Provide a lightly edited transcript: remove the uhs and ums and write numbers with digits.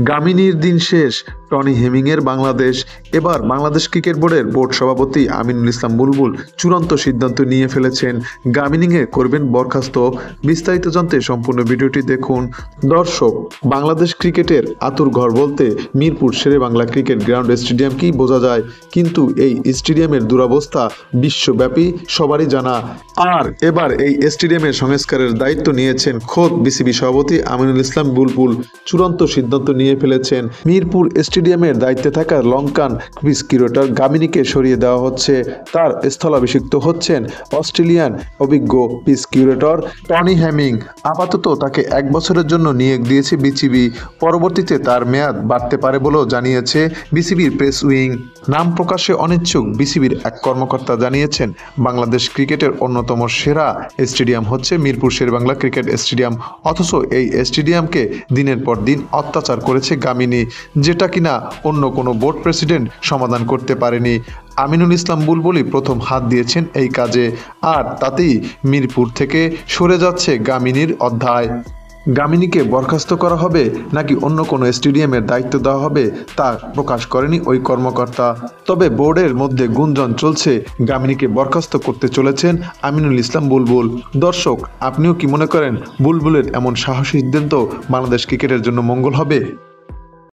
গামিনীর দিন শেষ। টনি হেমিংয়ের বাংলাদেশ। এবার বাংলাদেশ ক্রিকেট বোর্ডের বোর্ড সভাপতি আমিনুল ইসলাম বুলবুল চূড়ান্ত সিদ্ধান্ত নিয়ে ফেলেছেন, গামিনীকে করবেন বরখাস্ত। বিস্তারিত জানতে সম্পূর্ণ ভিডিওটি দেখুন। দর্শক, বাংলাদেশ ক্রিকেটের আঁতুড়ঘর বলতে মিরপুর শেরে বাংলা ক্রিকেট গ্রাউন্ড স্টেডিয়ামকেই বোঝা যায়, কিন্তু এই স্টেডিয়ামের দুরবস্থা বিশ্বব্যাপী সবারই জানা। আর এবার এই স্টেডিয়ামের সংস্কারের দায়িত্ব নিয়েছেন খোদ বিসিবি সভাপতি আমিনুল ইসলাম বুলবুল। চূড়ান্ত সিদ্ধান্ত নিয়ে ফেলেছেন, মিরপুর স্টেডিয়ামের দায়িত্বে থাকা লঙ্কান পিচ কিউরেটর গামিনীকে সরিয়ে দেওয়া হচ্ছে। তার স্থলাভিষিক্ত হচ্ছেন অস্ট্রেলিয়ান অভিজ্ঞ পিচ কিউরেটর টনি হেমিং। আপাতত তাকে 1 বছরের জন্য নিয়োগ দিয়েছে বিসিবি। পরবর্তীতে তার মেয়াদ বাড়তে পারে বলেও জানিয়েছে বিসিবির প্রেস উইং। নাম প্রকাশে অনিচ্ছুক বিসিবির এক কর্মকর্তা জানিয়েছেন, বাংলাদেশ ক্রিকেটের অন্যতম সেরা স্টেডিয়াম হচ্ছে মিরপুর শেরেবাংলা ক্রিকেট স্টেডিয়াম। অথচ এই স্টেডিয়ামকে দিনের পর দিন অত্যাচার করেছে গামিনী, যেটা কিনা অন্য কোনো বোর্ড প্রেসিডেন্ট সমাধান করতে পারেনি। আমিনুল ইসলাম বুলবুলই প্রথম হাত দিয়েছেন এই কাজে, আর তাতেই মিরপুর থেকে সরে যাচ্ছে গামিনীর অধ্যায়। গামিনীকে বরখাস্ত করা হবে নাকি অন্য কোনো স্টেডিয়ামের দায়িত্ব দেওয়া হবে তা প্রকাশ করেনি ওই কর্মকর্তা। তবে বোর্ডের মধ্যে গুঞ্জন চলছে গামিনীকে বরখাস্ত করতে চলেছেন আমিনুল ইসলাম বুলবুল। দর্শক, আপনিও কি মনে করেন বুলবুলের এমন সাহসী সিদ্ধান্ত বাংলাদেশ ক্রিকেটের জন্য মঙ্গল হবে?